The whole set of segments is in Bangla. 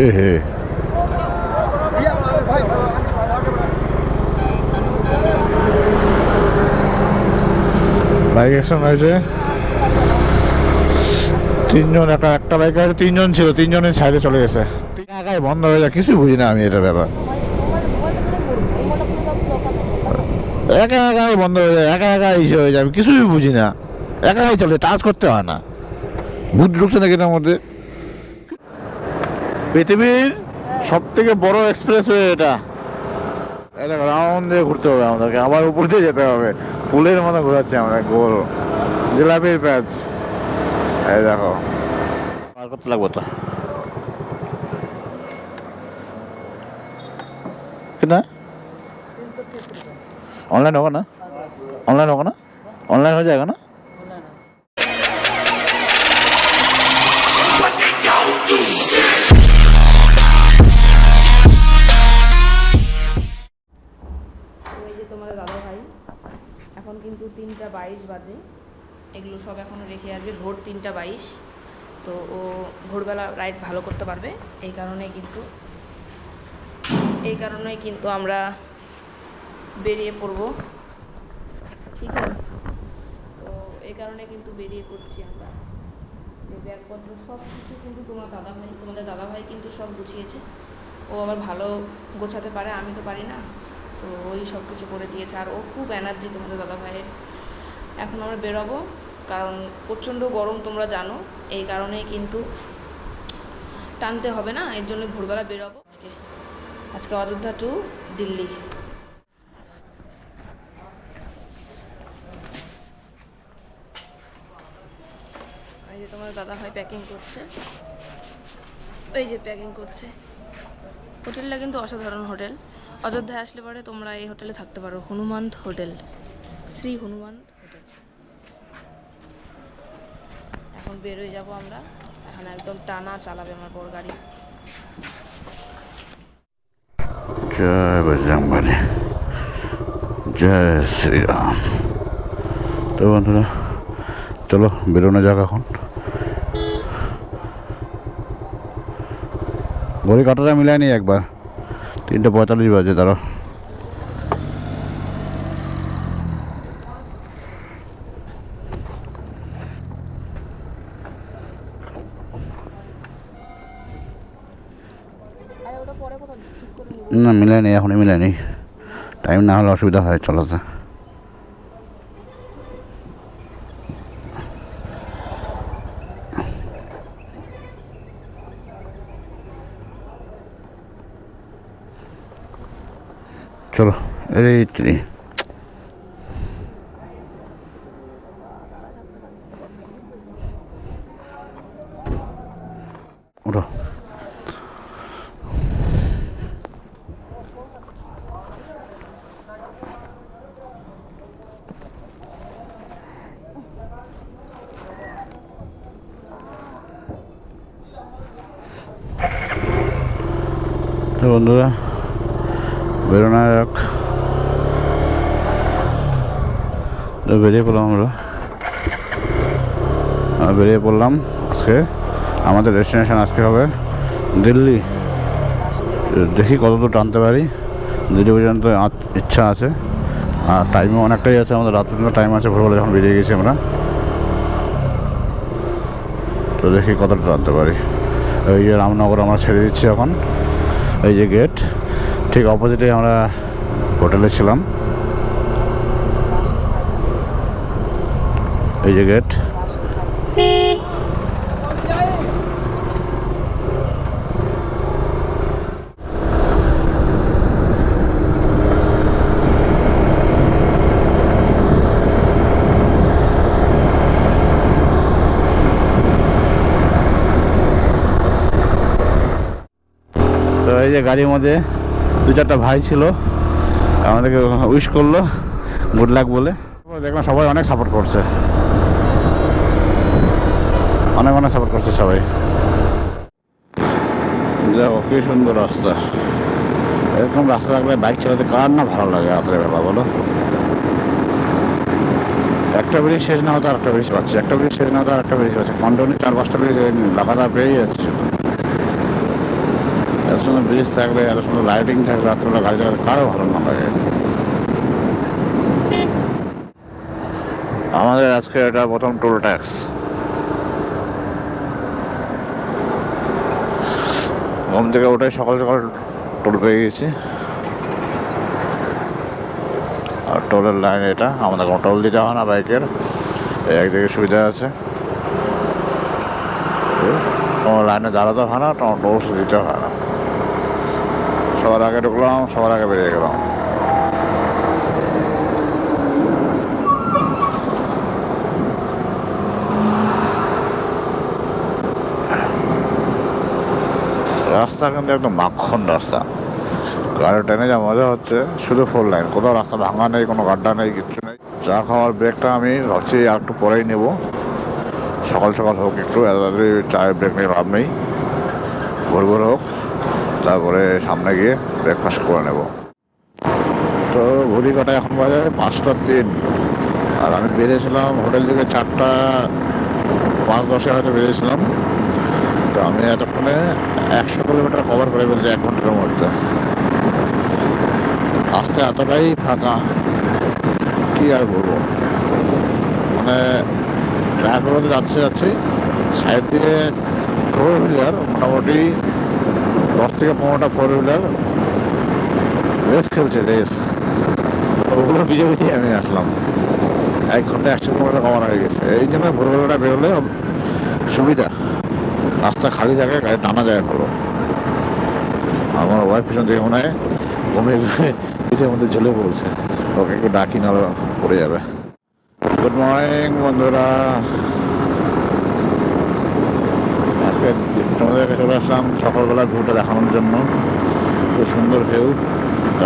এ হে বাইক অ্যাক্সিডেন্ট হয়েছে। তিনজন, একটা বাইকে হয়তো তিনজন ছিল, তিনজনের সাইডে চলে গেছে। একাই বন্ধ হয়ে যায়, কিছুই বুঝি না আমি এটার ব্যাপার। একা একাই বন্ধ হয়ে যায়, একা একা ইসে হয়ে যায়, আমি কিছুই বুঝি না। একাই চলে, টাচ করতে হয় না। ভূত ঢুকছে নাকি এটার মধ্যে। পৃথিবীর সব থেকে বড় এক্সপ্রেসওয়ে এটা। এটা রাউন্ড দিয়ে ঘুরতে হবে আমাদেরকে, আবার উপর দিয়ে যেতে হবে। ফুলের মতো ঘোরাচ্ছে আমাদের গোল, জিলাপির প্যাচ। এই দেখো, পার করতে লাগবো তো कितना ऑनलाइन होगा ना? ऑनलाइन होगा ना? ऑनलाइन हो जाएगा ना? তোমাদের দাদা ভাই এখন কিন্তু 3:22 বাজে, এগুলো সব এখন রেখে আসবে ভোর 3:22। তো ও ভোরবেলা রাইড ভালো করতে পারবে, এই কারণেই কিন্তু আমরা বেরিয়ে পড়ব, ঠিক আছে? তো এই কারণে কিন্তু বেরিয়ে পড়ছি আমরা। এই ব্যাগপত্র সব কিছু কিন্তু তোমাদের দাদাভাই কিন্তু সব গুছিয়েছে। ও আবার ভালো গোছাতে পারে, আমি তো পারি না, তো ওই সব কিছু করে দিয়েছে। আর ও খুব এনার্জি তোমাদের দাদাভাইয়ের। এখন আমরা বেরোবো, কারণ প্রচণ্ড গরম তোমরা জানো, এই কারণেই কিন্তু টানতে হবে না, এর জন্য ভোরবেলা বেরোবো আজকে অযোধ্যা টু দিল্লি। এই যে তোমার দাদাভাই প্যাকিং করছে, হোটেলটা কিন্তু অসাধারণ হোটেল। অযোধ্যায় আসলে পরে তোমরা এই হোটেলে থাকতে পারো, হনুমান হোটেল, শ্রী হনুমান হোটেল। এখন বেরোয় যাব আমরা, এখন একদম টানা চালাবে আমার বড় গাড়ি। জয় বজরংবলী, জয় শ্রীরাম। তো বন্ধুরা চলো বেরোনো যাক এখন। ঘড়ি কাটাটা মিলাই নি একবার, 3:45 বাজে। দাঁড়ো, না মিলাই নি, এখনই মিলাই নি, টাইম না হলে অসুবিধা হয় চলাতে। চলো এই ওঠো। তো বন্ধুরা বেরোনো যাক। তো বেরিয়ে পড়লাম আজকে আমাদের ডেস্টিনেশন আজকে হবে দিল্লি। দেখি কতদূর টানতে পারি, দিল্লি পর্যন্ত ইচ্ছা আছে। আর টাইমও অনেকটাই আছে, আমাদের রাত পর্যন্ত টাইম আছে, ভোরবেলা যখন বেরিয়ে গেছি আমরা। তো দেখি কতটা টানতে পারি। এই যে রামনগর আমরা ছেড়ে দিচ্ছি এখন, এই যে গেট, ঠিক অপোজিটে আমরা হোটেলে ছিলাম। এই যে গেট, তো এই যে গাড়ির মধ্যে 2-4টা ভাই ছিল, আমাদেরকে উইশ করলো গুড লাক বলে। দেখলাম সবাই অনেক সাপোর্ট করছে, অনেক সাপোর্ট করছে সবাই। দেখো কি সুন্দর রাস্তা, এরকম রাস্তা থাকলে বাইক চালাতে কার না ভালো লাগে রাত্রে বেলা বলো। একটা ব্রিজ শেষ না হতো আর একটা ব্রিজ পাচ্ছে, একটা ব্রিজ শেষ না হতো আর একটা ব্রিজ পাচ্ছে, কন্টিনিউ 4-5টা ব্রিজ লাগাতার পেয়ে যাচ্ছে। এত সুন্দর ব্রিজ থাকলে, এত সুন্দর লাইটিং থাকলে রাত্রেবেলা গাড়ি চালাতে কারো ভালো না লাগে। আমাদের আজকে এটা প্রথম টোল ট্যাক্স। ঘুম থেকে উঠে সকাল সকাল টোল পেয়ে গেছি। আর টোলের লাইন এটা, আমাদের কোনো টোল দিতে হয় না বাইকের, একদিকে সুবিধা আছে। কোনো লাইনে দাঁড়াতে হয় না, টোল দিতে হয় না। সবার আগে ঢুকলাম, সবার আগে বেরিয়ে গেলাম। রাস্তা কিন্তু একদম মাখন রাস্তা, গাড়ি টেনে যা মজা হচ্ছে। শুধু 4 লাইন, কোথাও রাস্তা ভাঙা নেই, কোনো গাড্ডা নেই, কিচ্ছু নেই। চা খাওয়ার ব্রেকটা আমি ভাবছি আর একটু পরেই নেব, সকাল সকাল হোক একটু, এত তাড়াতাড়ি চায়ের ব্রেক নিয়ে লাভ নেই। ভোর ভোর হোক, তারপরে সামনে গিয়ে ব্রেকফাস্ট করে নেব। তো ঘড়ি কাটা এখন বাজে 5টা 3, আর আমি বেরিয়েছিলাম হোটেল থেকে 4টা 5-10 হয়তো বেরিয়েছিলাম। তো আমি এতক্ষণে 100 কিলোমিটার কভার করে ফেলছি 1 ঘন্টার মধ্যে। রাস্তা এতটাই ফাঁকা, কি আর বলবো। মানে ট্রাকগুলোতে যাচ্ছি, সাইড দিয়ে 4 হুইলার, মোটামুটি 10 থেকে 15টা 4 হুইলার রেস খেলছে, রেস। ওগুলো ভিজে ভিজে আমি আসলাম। 1 ঘন্টা 100 কিলোমিটার কভার হয়ে গেছে। এই জন্য ভোরবেলাটা বেরোলে সুবিধা, রাস্তা খালি জায়গায় গাড়ি টানা যায় ভালো। আমার ওয়াইফ পিছন থেকে মনে হয় ঘুমিয়ে ঘুমিয়ে পিঠের মধ্যে ঝুলে পড়ছে, ওকে একটু ডাকি না পড়ে যাবে। গুড মর্নিং বন্ধুরা, আজকে তোমাদের কাছে চলে আসলাম সকালবেলা ভিউটা দেখানোর জন্য। খুব সুন্দর ভিউ,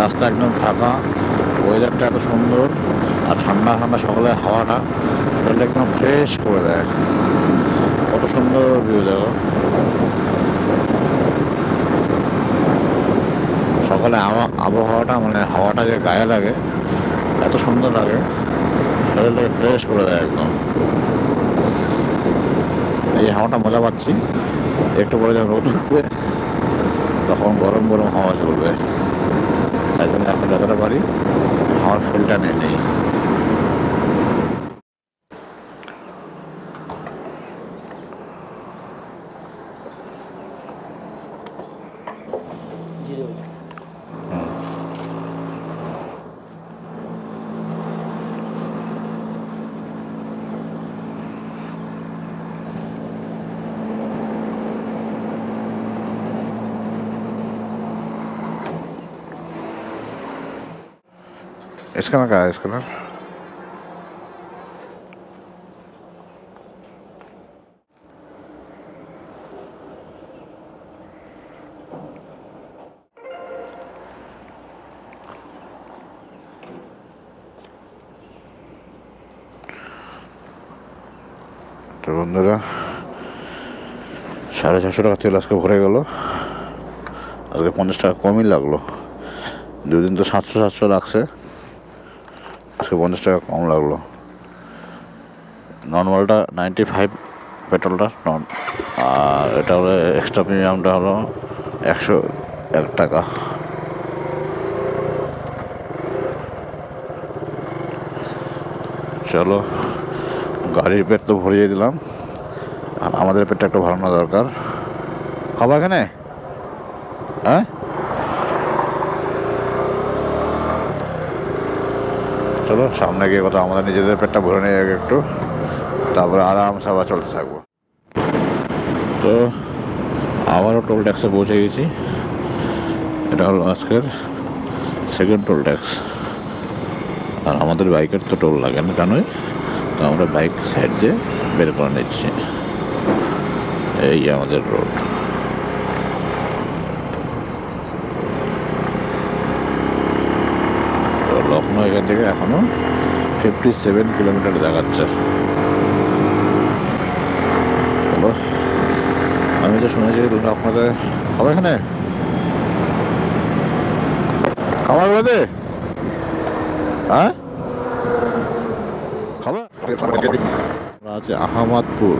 রাস্তা একদম ফাঁকা, ওয়েদারটা এত সুন্দর, আর ঠান্ডা ঠান্ডা সকালের হাওয়াটা শরীরটা একদম ফ্রেশ করে দেয়। কত সুন্দর ভিউ দেখো। সকালে আবহাওয়াটা, মানে হাওয়াটা যে গায়ে লাগে এত সুন্দর লাগে, শরীরটাকে ফ্রেশ করে দেয় একদম। এই হাওয়াটা মজা পাচ্ছি। একটু পরে যখন রোদ উঠবে তখন গরম গরম হাওয়া চলবে, তাই জন্য এখন যতটা পারি হাওয়ার ফিলটা নিয়ে নেই। स्कैनर का है, स्कैनर তো বন্ধুরা 450 টাকা তেল আজকে ভরে গেল। আজকে 50 টাকা কমই লাগলো। 2 দিন তো 700 লাগছে, আজকে 50 টাকা কম লাগলো। নর্মালটা 95 পেট্রোলটা, আর এটা হলো এক্সট্রা প্রিমিয়ামটা হলো 101 টাকা। চলো, গাড়ির পেট তো ভরিয়ে দিলাম, আর আমাদের পেটটা একটু ভরানো দরকার। খাবো এখানে? হ্যাঁ, চলো সামনে গিয়ে কোথাও আমাদের নিজেদের পেটটা ভরে নিয়ে একটু, তারপরে আরামসে আবার চলতে থাকবো। তো আবারও টোল ট্যাক্সে পৌঁছে গেছি। এটা হলো আজকের সেকেন্ড টোল ট্যাক্স। আর আমাদের বাইকের তো টোল লাগে না জানোই, তো আমরা বাইক সাইড দিয়ে বের করে নিচ্ছি। এই আমাদের রোড। লখনৌ এখান থেকে এখনো 57 কিলোমিটার দেখাচ্ছে। চলো, আমি তো শুনেছি লখনৌতে হবে, এখানে খাবার বাদে, হ্যাঁ খাবার আছে। আহমদপুর,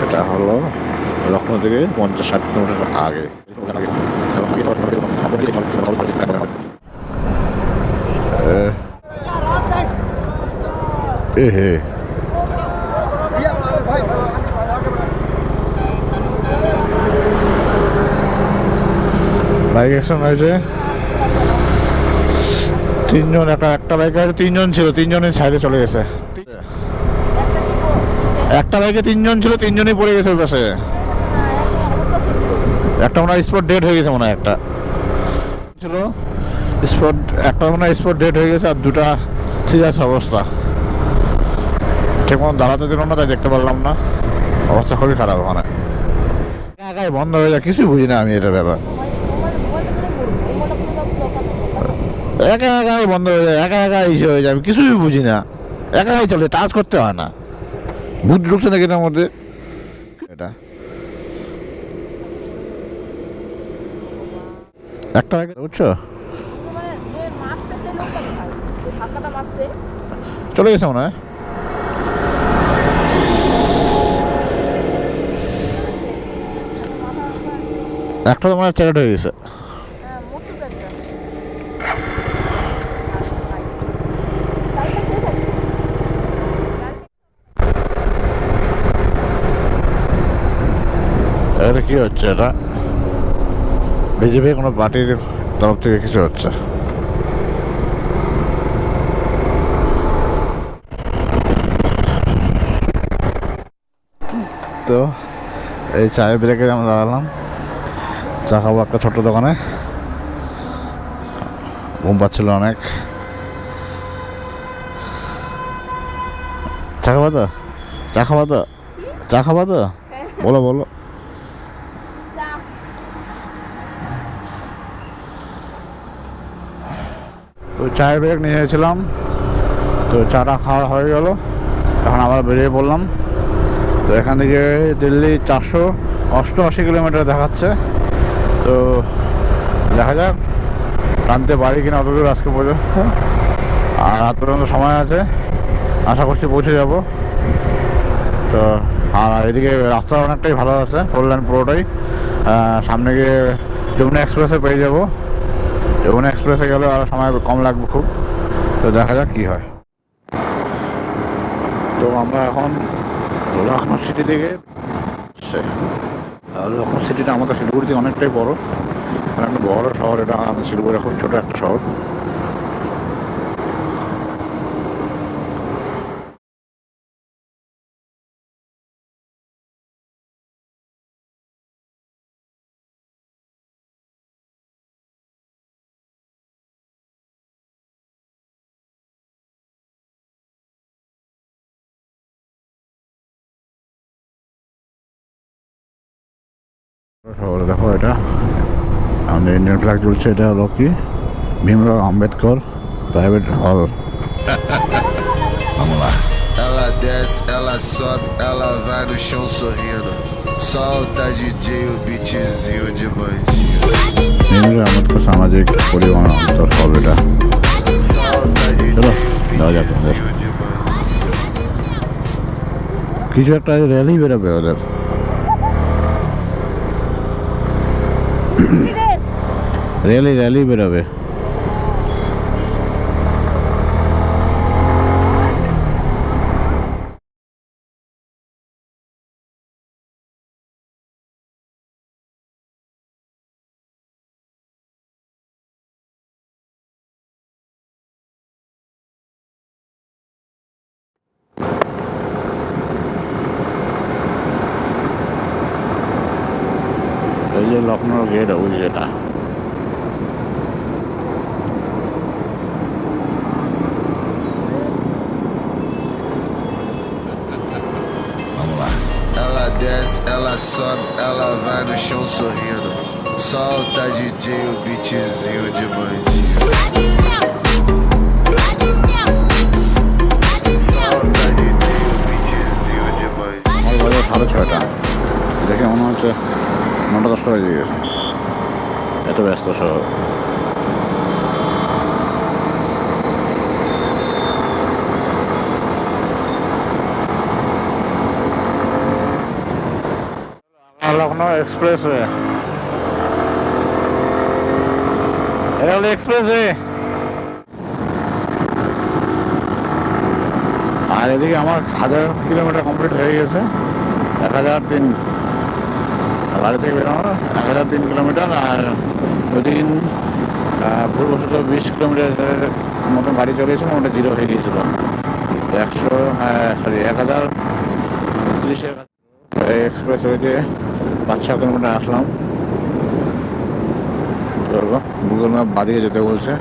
এটা হলো লখনৌ থেকে 50-60 কিলোমিটার আগে। এ হে বাইক অ্যাক্সিডেন্ট হয়েছে, তিনজন, একটা বাইকে হয়তো তিনজন ছিল, তিনজনের সাইডে চলে গেছে। একটা বাইকে তিনজন ছিল, তিনজনই পড়ে গেছে ওই পাশে। একটা মনে হয় স্পট ডেড হয়ে গেছে, মনে হয় একটা ছিল স্পট, একটা মনে হয় স্পট ডেড হয়ে গেছে, আর দুটা সিরিয়াস অবস্থা। ঠিক মতো দাঁড়াতে দিল না, তাই দেখতে পারলাম না। অবস্থা খুবই খারাপ ওখানে। একাই বন্ধ হয়ে যায়, কিছুই বুঝি না আমি এটা ব্যাপার। একাই বন্ধ হয়ে যায়, একা ইসে হয়ে যায়, আমি কিছুই বুঝি না। একাই চলে, টাচ করতে হয় না। বুদ্ধ ঢুকছে নাকি এটার মধ্যে? এটা একটা বুঝছো, চলে গেছে মনে হয়। একটা তো মনে হয় চ্যালেট হয়ে গেছে। এটা কি হচ্ছে? এটা বিজেপি কোনো পার্টির তরফ থেকে কিছু হচ্ছে। তো এই চায়ের ব্রেকে আমরা দাঁড়ালাম, চা খাবো একটা ছোট্ট দোকানে। ঘুম পাচ্ছিল অনেক। চা খাবো তো, চা খাবো তো, চা খাবো তো, বলো বলো। তো চায়ের ব্রেক নিয়েছিলাম, তো চাটা খাওয়া হয়ে গেল, এখন আবার বেরিয়ে পড়লাম। তো এখান থেকে দিল্লি 488 কিলোমিটার দেখাচ্ছে। তো দেখা যাক টানতে পারি কিনা অতদূর আজকে পর্যন্ত। আর রাত পর্যন্ত সময় আছে, আশা করছি পৌঁছে যাব। তো আর এদিকে রাস্তা অনেকটাই ভালো আছে, 4 লেন পুরোটাই। সামনে গিয়ে যমুনা এক্সপ্রেসে পেয়ে যাব। যমুনা এক্সপ্রেসে গেলে আরও সময় কম লাগবে খুব। তো দেখা যাক কী হয়। তো আমরা এখন লখনৌ সিটি থেকে, লখনৌ সিটিটা আমাদের শিলিগুড়ি থেকে অনেকটাই বড়, একটা বড় শহর এটা। শিলিগুড়ি খুব ছোটো একটা শহর। শহরে দেখো, এটা আমাদের ইন্ডিয়ান ফ্ল্যাগ চলছে। এটা হলো কি ভীমরাও আম্বেদকর প্রাইভেট হল। Ela desce, ela sobe, ela vai no chão sorrindo. Solta DJ o beatzinho de bandido. Bhimrao Ambedkar সামাজিক পরিবহন অন্তর হল এটা। চলো যাওয়া যাক। কিছু একটা র্যালি বেরোবে ওদের। র্যালি বেরোবে। এই যে লখনৌ গেট, ওই যেটা। Ela desce, ela sobe, ela vai no chão sorrindo. Solta DJ o beatzinho de bandido. Solta DJ o beatzinho de bandido. আমার বাজে 6:30, দেখে মনে হচ্ছে 9:10 বেজে গেছে, এত ব্যস্ত শহর। লখনৌ এক্সপ্রেসওয়ে, এটা হলো এক্সপ্রেসওয়ে। আর এদিকে আমার 1000 কিলোমিটার কমপ্লিট হয়ে গেছে। 1003 বাড়ি থেকে বেরোনো 1003 কিলোমিটার। আর ওদিন পূর্বশত 20 কিলোমিটার মতন গাড়ি চলেছিল, ওটা জিরো হয়ে গিয়েছিল। 1030 এক্সপ্রেসওয়েতে 5-6 কিলোমিটার আসলাম। গুগল ম্যাপ বাদিকে যেতে বলছে।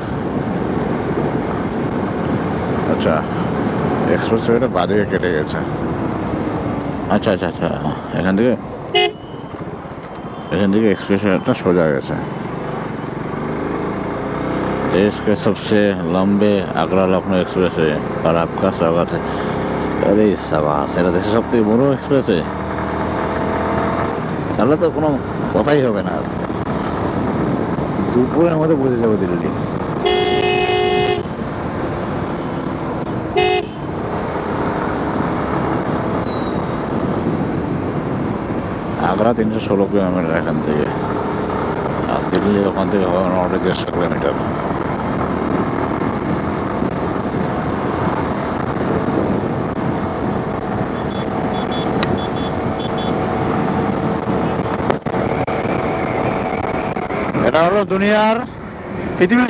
আচ্ছা, এক্সপ্রেসওয়েটা বাদিকে কেটে গেছে। আচ্ছা আচ্ছা আচ্ছা, এখান থেকে एक्सप्रेसवेটা সোজা गया। देश के सबसे लंबे आगरा लखनऊ एक्सप्रेसवे पर आपका स्वागत है। अरे साबास, এটা দেশের সবথেকে বড় এক্সপ্রেসওয়ে। তাহলে তো কোনো কথাই হবে না, দুপুরের মধ্যে পৌঁছে যাবো দিল্লি। আগ্রা 316 কিলোমিটার এখান থেকে, আর দিল্লি ওখান থেকে হবে মোটামুটি 150 কিলোমিটার। এটা হলো পৃথিবীর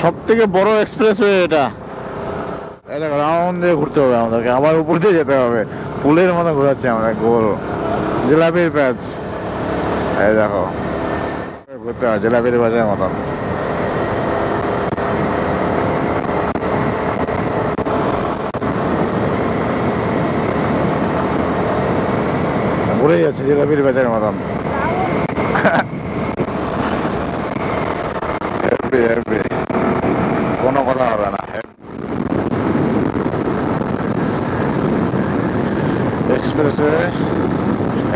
সব থেকে বড় এক্সপ্রেসওয়ে এটা। এই দেখো, রাউন্ড দিয়ে ঘুরতে হবে আমাদেরকে, আবার উপর দিয়ে যেতে হবে। পুলের মতো ঘোরাচ্ছে আমাদের, গোল জিলাপির প্যাচ। এই দেখো, ঘুরতে হবে জিলাপির প্যাচের মতন। ঘুরে যাচ্ছে জিলাপির প্যাচের মতন। কোনো কথা হবে না। এক্সপ্রেসওয়ে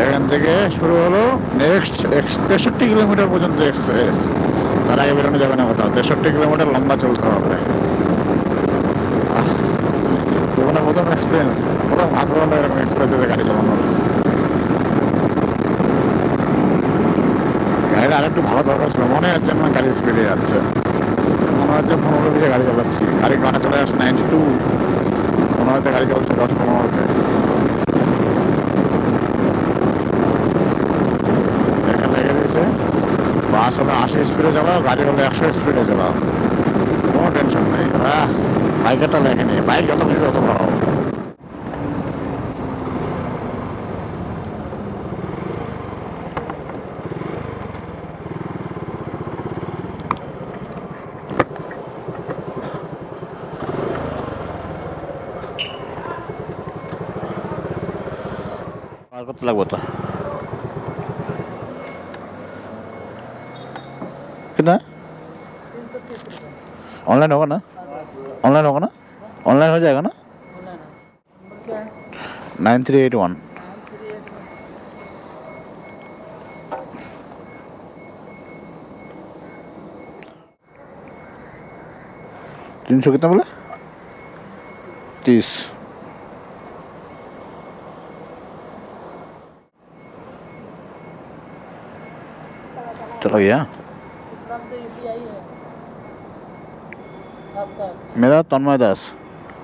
এখান থেকে শুরু হলো, নেক্সট 63 কিলোমিটার পর্যন্ত এক্সপ্রেস। তার আগে বেরোনো যাবে না কোথাও। 63 কিলোমিটার লম্বা চলতে হবে। জীবনে প্রথম এক্সপিরিয়েন্স, প্রথম আগ্রহ হলো এরকম এক্সপ্রেসে গাড়ি চালানোর। গাড়িটা আরেকটু ভালো দরকার ছিল, মনে হচ্ছে না গাড়ি স্পিডে যাচ্ছে, মনে হচ্ছে 15-20 গাড়ি চালাচ্ছি। গাড়ি কানে চলে আসে 92, মনে হচ্ছে গাড়ি চলছে 10-15-তে। বাস হলে 80 স্পিডে চালাও, গাড়ি হলে 100 স্পিডে চালাও, কোনো টেনশন নেই। বাইকেরটা লেখেনি, বাইক যত কিছু তত ভালো। আর কত লাগবে তো? कितना? 330 रुपये। ऑनलाइन होगा ना? ऑनलाइन होगा ना? ऑनलाइन हो जाएगा ना? नंबर क्या है? 9381। 300 कितना बोले? 30। चलो गया। इस नाम से यूपीआई है आपका? मेरा तन्मय दास।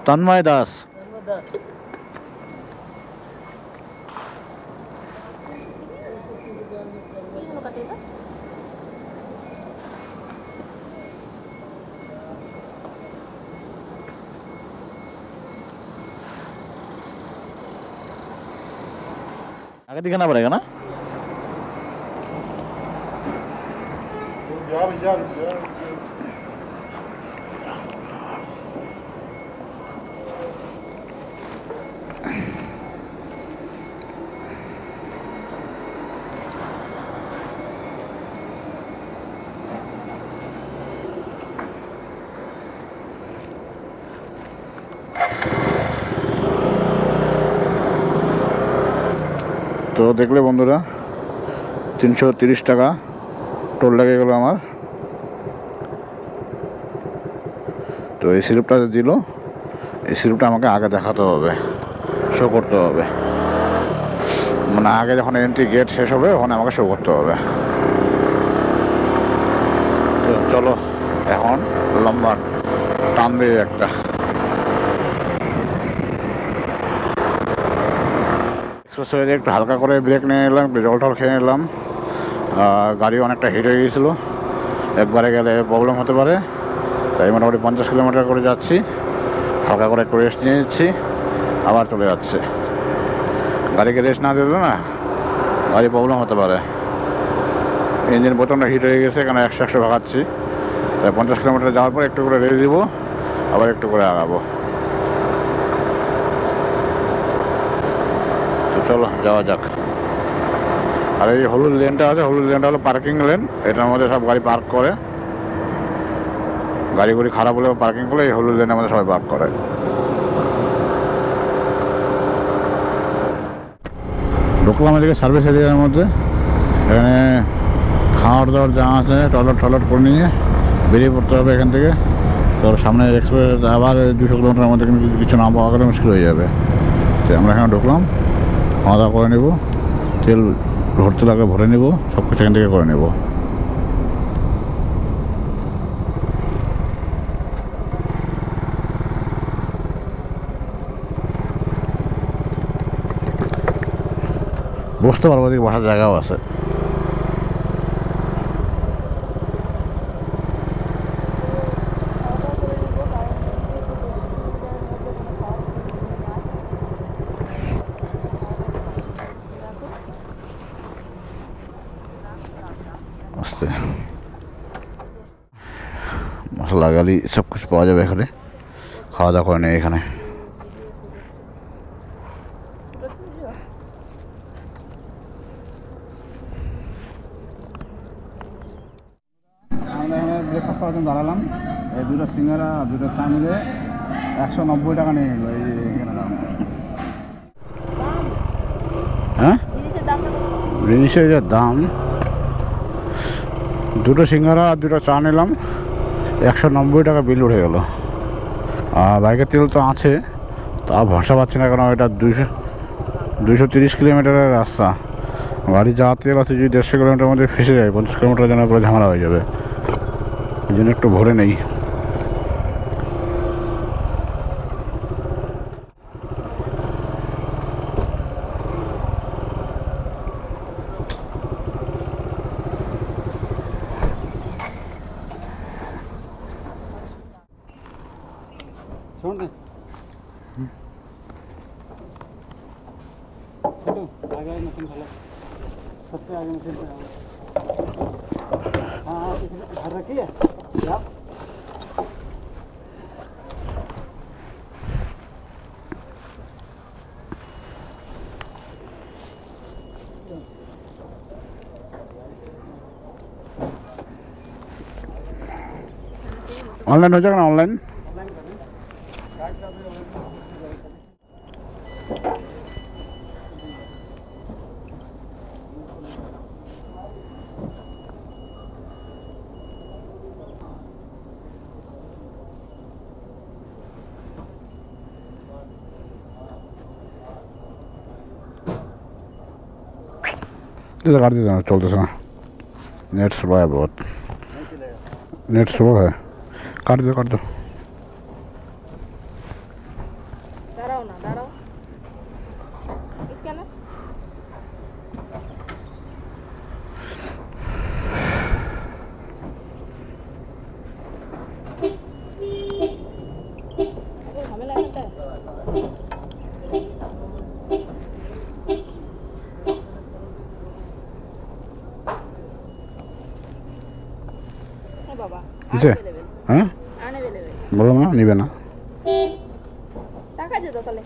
नंबर 10। आगे दिखाना पड़ेगा ना? তো দেখলে বন্ধুরা, 330 টাকা টোল লেগে গেলো আমার। তো এই স্লিপটা দিল, এই স্লিপটা আমাকে আগে দেখাতে হবে। শো করতে হবে, মানে আগে যখন এন্ট্রি গেট শেষ হবে ওখানে আমাকে শো করতে হবে। তো চলো এখন লম্বা টান দিয়ে একটা এক্সপ্রেসওয়েতে একটু হালকা করে ব্রেক নিয়ে নিলাম, একটু জল টল খেয়ে নিলাম। গাড়ি অনেকটা হিট হয়ে গিয়েছিলো, একবারে গেলে প্রবলেম হতে পারে, তাই মোটামুটি 50 কিলোমিটার করে যাচ্ছি। হালকা করে একটু রেস্ট নিয়ে নিচ্ছি, আবার চলে যাচ্ছে। গাড়িকে রেস্ট না দিলে না গাড়ি প্রবলেম হতে পারে। ইঞ্জিন প্রচণ্ড হিট হয়ে গেছে, এখানে 100 ভাগাচ্ছি, তাই 50 কিলোমিটার যাওয়ার পর একটু করে রেস্ট দিব, আবার একটু করে আগাবো। তো চলো যাওয়া যাক। আর এই হলুদ লেনটা আছে, হলুদ লেনটা হলো পার্কিং লেন, এটার মধ্যে সব গাড়ি পার্ক করে। গাড়িগুড়ি খারাপ হলে পার্কিং করলে এই হলুদ লেনের মধ্যে সবাই পার্ক করে। ঢুকলাম এদিকে সার্ভিস এরিয়ার মধ্যে, এখানে খাওয়ার দাওয়ার যা আছে টয়লেট করে নিয়ে বেরিয়ে পড়তে হবে এখান থেকে। তোর সামনে এক্সপ্রেস আবার 200 কিলোমিটারের মধ্যে কিন্তু কিছু না পাওয়া গেলে মুশকিল হয়ে যাবে। তো আমরা এখানে ঢুকলাম, খাওয়া দাওয়া করে নেব, তেল ভরতে লাগে ভরে নেব, সব কিছু এখান থেকে করে নেব। বসতে পারবো, ওদিকে বসার জায়গাও আছে। আস্তে মশলা গালি সব কিছু পাওয়া যাবে এখানে, খাওয়া দাওয়া করে নেই এখানে। আমরা এখানে ব্রেকফাস্ট করার জন্য দাঁড়ালাম। এই 2টো সিঙ্গারা 2টো চা মিলে 190 টাকা নিয়ে নিল। এই যে এখানে দাম, হ্যাঁ জিনিসের যে দাম, 2টো সিঙ্গারা আর 2টো চা নিলাম, 190 টাকা বিল উঠে গেল। আর বাইকের তেল তো আছে, তা ভরসা পাচ্ছি না, কারণ এটা 230 কিলোমিটারের রাস্তা। গাড়ি যা তেল আছে যদি 150 কিলোমিটার মধ্যে ফেসে যায়, 50 কিলোমিটার যেন পুরো ঝামেলা হয়ে যাবে। এই জন্য একটু ভরে নেই। आगे मशीन खोलो, सबसे आगे मशीन पे आओ। हाँ घर रखिए आप। ऑनलाइन हो जाएगा ना, ऑनलाइन। काट देना, चलते ना नेट स्लो है बहुत, नेट स्लो है। काट दो দাঁড়াও না, দাঁড়াও। কেন ঝামেলা এখানটা? বাবা হ্যাঁ বলো না, নিবে না। টাকা যেত তাহলে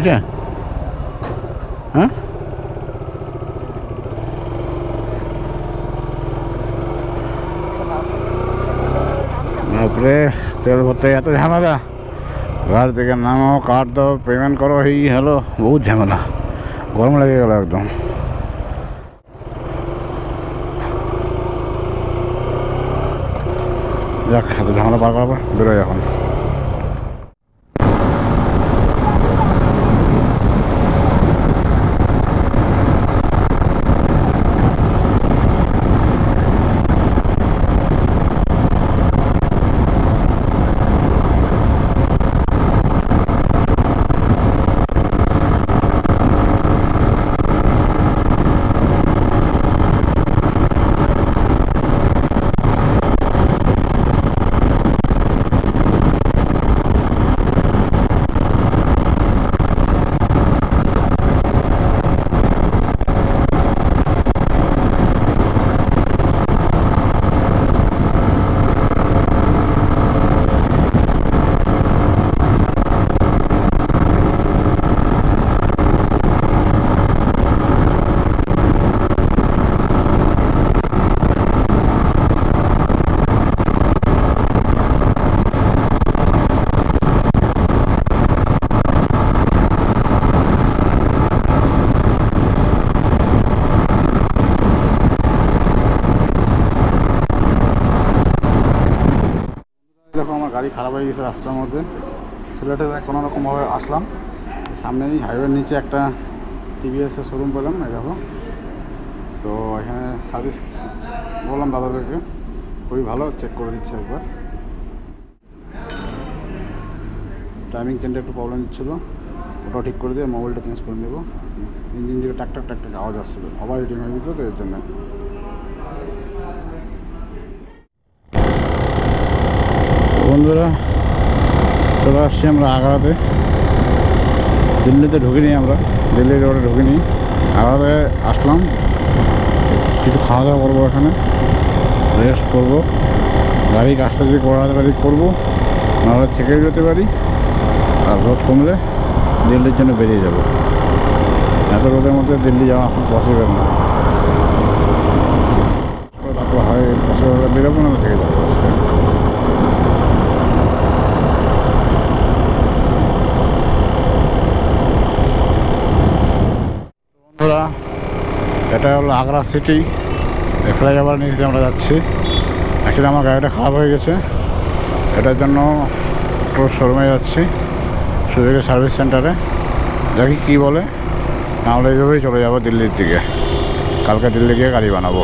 হয়েছে? হ্যাঁ, তারপরে তেল ভরতে এত ঝামেলা, গাড়ি থেকে নামো, কার্ড দাও, পেমেন্ট করো, এই হলো বহুত ঝামেলা, গরম লেগে গেল একদম। যাক, এত ঝামেলা পার করার পর বেরোয় এখন। দেখো আমার গাড়ি খারাপ হয়ে গেছে রাস্তার মধ্যে, সিলেটের কোনো রকমভাবে আসলাম, সামনেই হাইওয়ের নিচে একটা টিভিএসের শোরুম পেলাম। এই দেখো, তো এখানে সার্ভিস বললাম দাদাদেরকে, খুবই ভালো, চেক করে দিচ্ছে একবার। টাইমিং চেনটা একটু প্রবলেম দিচ্ছিলো, ওটাও ঠিক করে দিয়ে মোবাইলটা চেঞ্জ করে নেবো। ইঞ্জিন দিকে টাক টাক আওয়াজ আসছিলো, ওভার হিটিং হয়ে গেছিলো, তো এর জন্য। বন্ধুরা, চলে আসছি আমরা আগ্রাতে। দিল্লিতে ঢুকিনি, আমরা দিল্লি রোডে ঢুকিনি, আগ্রাতে আসলাম। কিছু খাওয়া দাওয়া করবো, এখানে রেস্ট করবো, গাড়ি কাজটা যদি গাড়ি করবো, নাহলে থেকে যেতে পারি। আর রোদ কমলে দিল্লির জন্য বেরিয়ে যাব। এত রোদের মধ্যে দিল্লি যাওয়া এখন পসিবল না, তারপর হয় পসিবল হলে বেরোবো, না থেকে যাবো। বন্ধুরা, এটা হলো আগ্রা সিটি, ফ্লাইওভার নিচে আমরা যাচ্ছি। অ্যাকচুয়ালি আমার গাড়িটা খারাপ হয়ে গেছে, এটার জন্য টোর শোরুমে যাচ্ছি, সুযোগের সার্ভিস সেন্টারে। দেখি কী বলে, নাহলে এইভাবেই চলে যাবো দিল্লির দিকে। কালকে দিল্লি গিয়ে গাড়ি বানাবো।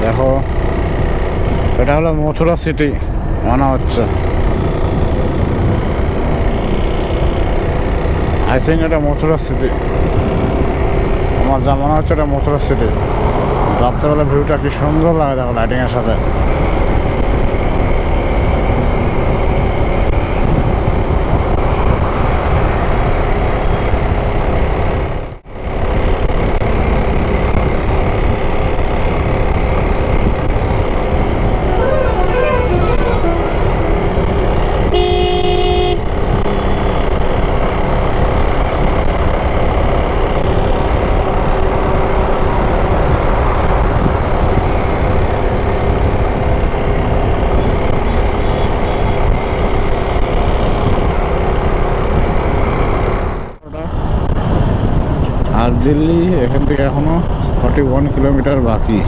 দেখো, এটা হলো মথুরা সিটি মনে হচ্ছে। আই থিঙ্ক এটা মথুরা সিটি, আমার যা মনে হচ্ছে এটা মথুরা সিটি। রাত্রেবেলা ভিউটা কি সুন্দর লাগে, দেখো লাইটিংয়ের সাথে। আর দিল্লি এখান থেকে এখনও 41 কিলোমিটার বাকি।